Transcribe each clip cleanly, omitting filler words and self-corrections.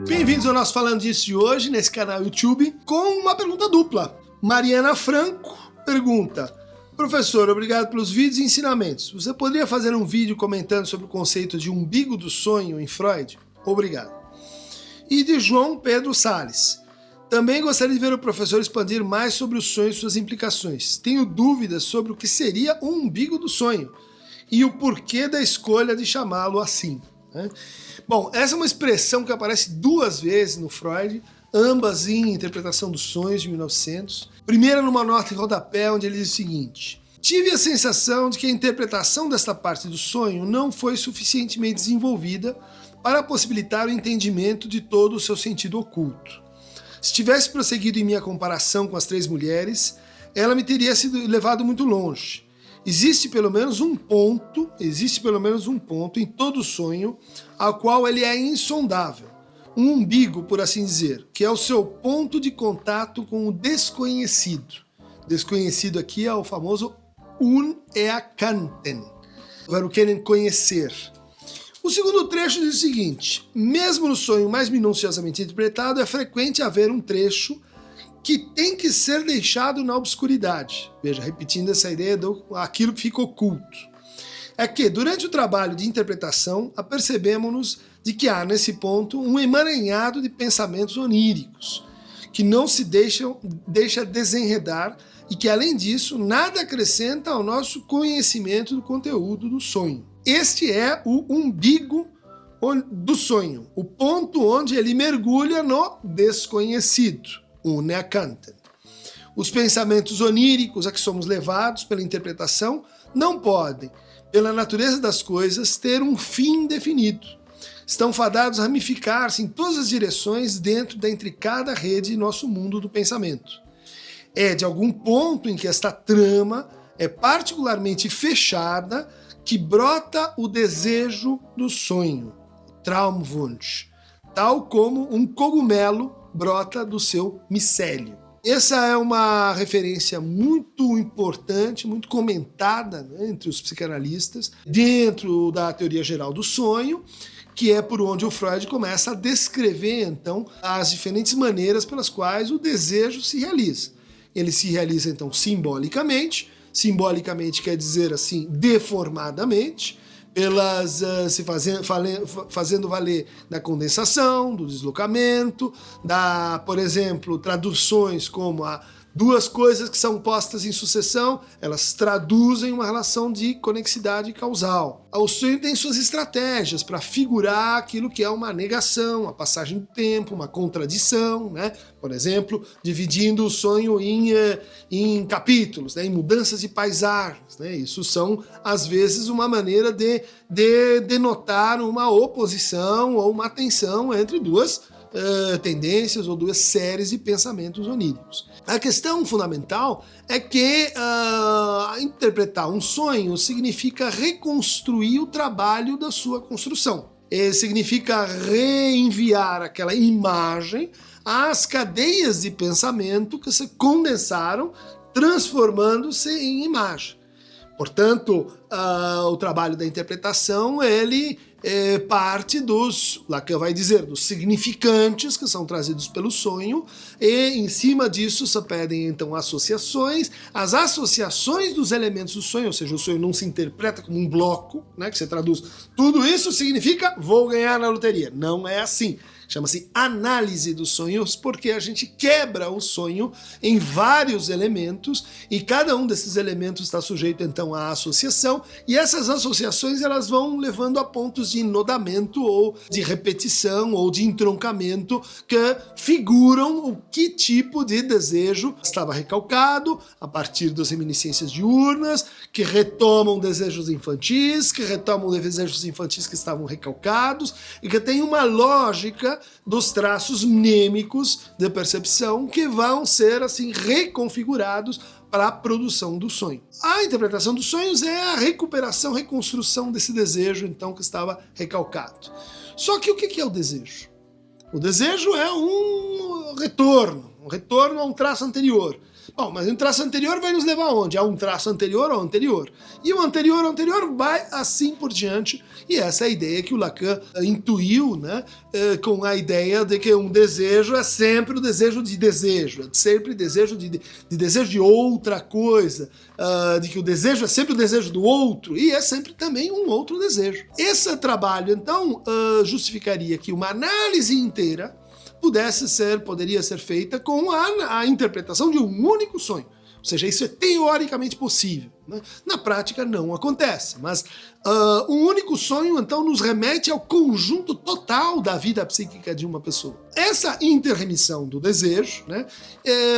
Bem-vindos ao nosso Falando Disso de hoje, nesse canal YouTube, com uma pergunta dupla. Mariana Franco pergunta: professor, obrigado pelos vídeos e ensinamentos. Você poderia fazer um vídeo comentando sobre o conceito de umbigo do sonho em Freud? Obrigado. E de João Pedro Salles: também gostaria de ver o professor expandir mais sobre o sonho e suas implicações. Tenho dúvidas sobre o que seria o umbigo do sonho e o porquê da escolha de chamá-lo assim. Bom, essa é uma expressão que aparece duas vezes no Freud, ambas em Interpretação dos Sonhos, de 1900. Primeira numa nota em rodapé, onde ele diz o seguinte: tive a sensação de que a interpretação desta parte do sonho não foi suficientemente desenvolvida para possibilitar o entendimento de todo o seu sentido oculto. Se tivesse prosseguido em minha comparação com as três mulheres, ela me teria sido levado muito longe. Existe pelo menos um ponto em todo o sonho ao qual ele é insondável. Um umbigo, por assim dizer, que é o seu ponto de contato com o desconhecido. Desconhecido aqui é o famoso unerkannten. Agora, o querem conhecer. O segundo trecho diz o seguinte: mesmo no sonho mais minuciosamente interpretado, é frequente haver um trecho que tem que ser deixado na obscuridade. Veja, repetindo essa ideia daquilo que fica oculto. É que, durante o trabalho de interpretação, apercebemos-nos de que há, nesse ponto, um emaranhado de pensamentos oníricos, que não se deixa desenredar e que, além disso, nada acrescenta ao nosso conhecimento do conteúdo do sonho. Este é o umbigo do sonho, o ponto onde ele mergulha no desconhecido. Unerkannten. Os pensamentos oníricos a que somos levados pela interpretação não podem, pela natureza das coisas, ter um fim definido. Estão fadados a ramificar-se em todas as direções dentro da intricada rede de nosso mundo do pensamento. É de algum ponto em que esta trama é particularmente fechada que brota o desejo do sonho, Traumwunsch, tal como um cogumelo brota do seu micélio. Essa é uma referência muito importante, muito comentada, né, entre os psicanalistas, dentro da teoria geral do sonho, que é por onde o Freud começa a descrever, então, as diferentes maneiras pelas quais o desejo se realiza. Ele se realiza, então, simbolicamente quer dizer assim, deformadamente, fazendo valer da condensação, do deslocamento, por exemplo, traduções como duas coisas que são postas em sucessão, elas traduzem uma relação de conexidade causal. O sonho tem suas estratégias para figurar aquilo que é uma negação, a passagem do tempo, uma contradição, né? Por exemplo, dividindo o sonho em capítulos, né? Em mudanças de paisagens, né? Isso são, às vezes, uma maneira de denotar uma oposição ou uma tensão entre duas tendências ou duas séries de pensamentos oníricos. A questão fundamental é que interpretar um sonho significa reconstruir o trabalho da sua construção. Significa reenviar aquela imagem às cadeias de pensamento que se condensaram, transformando-se em imagem. Portanto, o trabalho da interpretação, ele parte Lacan vai dizer, dos significantes que são trazidos pelo sonho, e em cima disso se pedem então associações, as associações dos elementos do sonho, ou seja, o sonho não se interpreta como um bloco, né, que você traduz, tudo isso significa vou ganhar na loteria. Não é assim. Chama-se análise dos sonhos, porque a gente quebra o sonho em vários elementos e cada um desses elementos está sujeito então à associação, e essas associações elas vão levando a pontos de enodamento ou de repetição ou de entroncamento que figuram o que tipo de desejo estava recalcado a partir das reminiscências diurnas, que retomam desejos infantis, que estavam recalcados e que tem uma lógica dos traços mnêmicos de percepção que vão ser assim reconfigurados para a produção do sonho. A interpretação dos sonhos é a recuperação, reconstrução desse desejo então que estava recalcado. Só que o que é o desejo? O desejo é um retorno a um traço anterior. Bom, mas um traço anterior vai nos levar aonde? A um traço anterior ao anterior. E o anterior ao anterior vai assim por diante. E essa é a ideia que o Lacan intuiu, né, com a ideia de que um desejo é sempre o desejo de desejo, é sempre desejo de desejo de outra coisa, de que o desejo é sempre o desejo do outro, e é sempre também um outro desejo. Esse trabalho, então, justificaria que uma análise inteira poderia ser feita com a interpretação de um único sonho. Ou seja, isso é teoricamente possível, né? Na prática não acontece, mas um único sonho então nos remete ao conjunto total da vida psíquica de uma pessoa. Essa interremissão do desejo, né,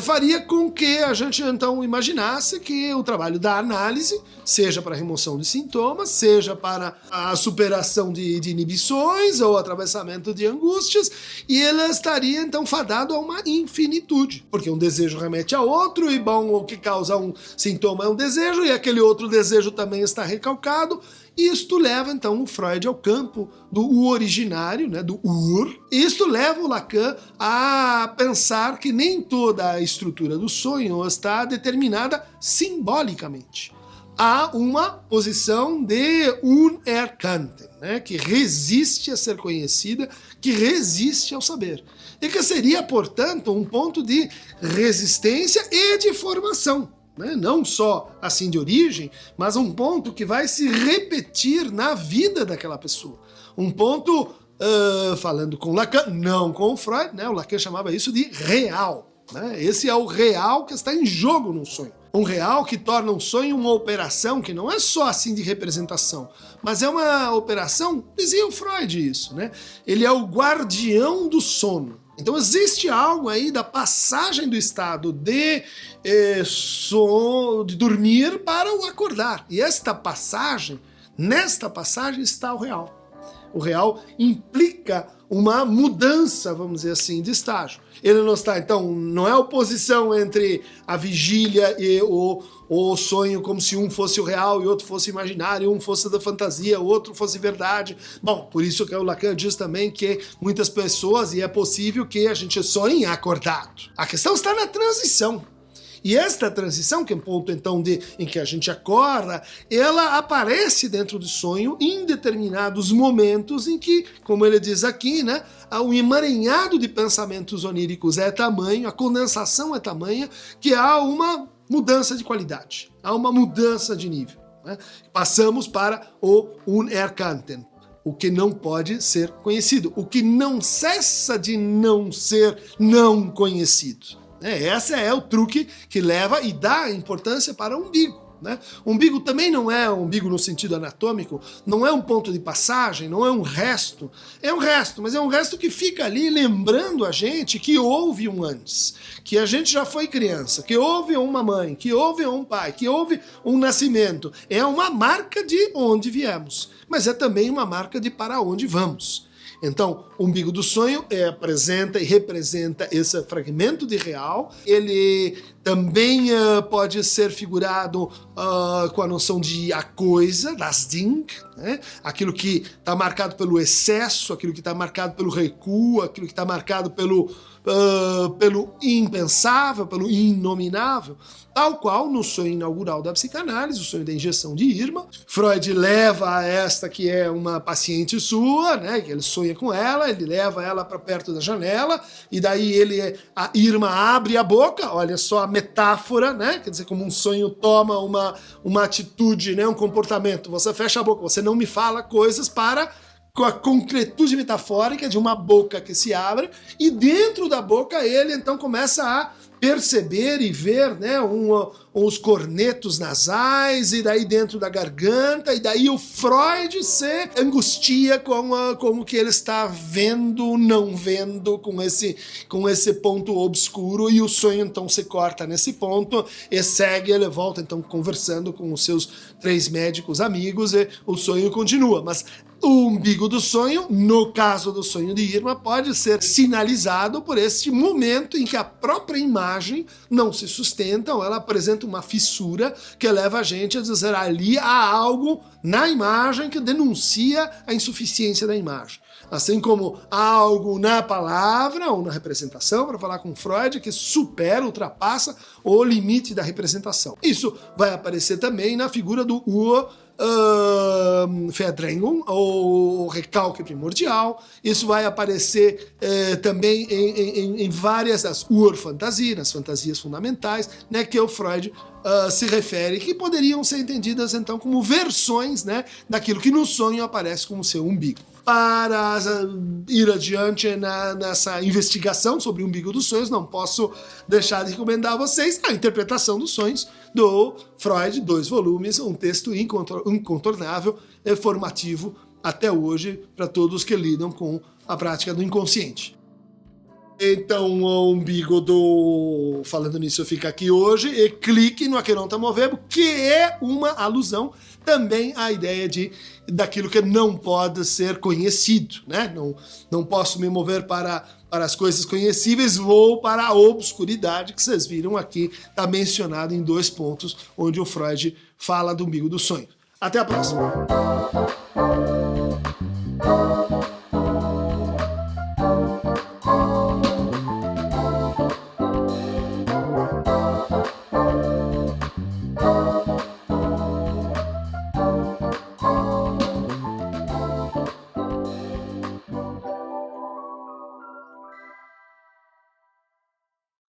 faria com que a gente então imaginasse que o trabalho da análise, seja para a remoção de sintomas, seja para a superação de inibições ou atravessamento de angústias, e ele estaria então fadado a uma infinitude, porque um desejo remete a outro, e bom, o que causa um sintoma é um desejo, e aquele outro desejo também está recalcado. Isto leva, então, o Freud ao campo do originário, né, do ur. Isto leva o Lacan a pensar que nem toda a estrutura do sonho está determinada simbolicamente. Há uma posição de unerkannten, né, que resiste a ser conhecida, que resiste ao saber. E que seria, portanto, um ponto de resistência e de formação. Não só assim de origem, mas um ponto que vai se repetir na vida daquela pessoa. Um ponto, falando com Lacan, não com o Freud, né? O Lacan chamava isso de real. Né? Esse é o real que está em jogo num sonho. Um real que torna um sonho uma operação que não é só assim de representação, mas é uma operação, dizia o Freud isso, né? Ele é o guardião do sono. Então existe algo aí da passagem do estado de dormir para o acordar. E nesta passagem está o real. O real implica uma mudança, vamos dizer assim, de estágio. Ele não está, então, não é oposição entre a vigília e o sonho, como se um fosse o real e outro fosse imaginário, um fosse da fantasia, o outro fosse verdade. Bom, por isso que o Lacan diz também que muitas pessoas, e é possível que a gente sonhe acordado. A questão está na transição. E esta transição, que é um ponto então em que a gente acorda, ela aparece dentro do sonho em determinados momentos em que, como ele diz aqui, né, o emaranhado de pensamentos oníricos é tamanho, a condensação é tamanha, que há uma mudança de qualidade, há uma mudança de nível. Né? Passamos para o unerkannten, o que não pode ser conhecido, o que não cessa de não ser não conhecido. Esse é o truque que leva e dá importância para o umbigo. Né? O umbigo também não é um umbigo no sentido anatômico, não é um ponto de passagem, não é um resto. É um resto, mas é um resto que fica ali lembrando a gente que houve um antes, que a gente já foi criança, que houve uma mãe, que houve um pai, que houve um nascimento. É uma marca de onde viemos, mas é também uma marca de para onde vamos. Então, o umbigo do sonho apresenta e representa esse fragmento de real. Ele também pode ser figurado com a noção de a coisa, das Ding, né? Aquilo que está marcado pelo excesso, aquilo que está marcado pelo recuo, aquilo que está marcado pelo impensável, pelo inominável, tal qual no sonho inaugural da psicanálise, o sonho da injeção de Irma. Freud leva a esta que é uma paciente sua, né, que ele sonha com ela, ele leva ela para perto da janela, e daí a Irma abre a boca, olha só a metáfora, né, quer dizer, como um sonho toma uma atitude, né, um comportamento, você fecha a boca, você não me fala coisas para... com a concretude metafórica de uma boca que se abre, e dentro da boca ele então começa a perceber e ver, né, os cornetos nasais, e daí dentro da garganta, e daí o Freud se angustia com o que ele está vendo, não vendo, com esse ponto obscuro, e o sonho então se corta nesse ponto, e segue, ele volta então conversando com os seus 3 médicos amigos, e o sonho continua, mas o umbigo do sonho, no caso do sonho de Irma, pode ser sinalizado por este momento em que a própria imagem não se sustenta, ou ela apresenta uma fissura que leva a gente a dizer ali há algo na imagem que denuncia a insuficiência da imagem. assim como há algo na palavra ou na representação, para falar com Freud, que supera, ultrapassa o limite da representação. Isso vai aparecer também na figura do Verdrängung, ou recalque primordial. Isso vai aparecer também em várias das Urfantasias, nas fantasias fundamentais, né, que o Freud se refere, que poderiam ser entendidas então como versões, né, daquilo que no sonho aparece como seu umbigo. Para ir adiante nessa investigação sobre o umbigo dos sonhos, não posso deixar de recomendar a vocês a interpretação dos sonhos do Freud, 2 volumes, um texto incontornável e formativo até hoje para todos que lidam com a prática do inconsciente. Então, o umbigo do Falando Nisso fica aqui hoje, e clique no Aqueronta Movebo, que é uma alusão também à ideia daquilo que não pode ser conhecido, né? Não posso me mover para as coisas conhecíveis, vou para a obscuridade, que vocês viram aqui, está mencionado em 2 pontos, onde o Freud fala do umbigo do sonho. Até a próxima!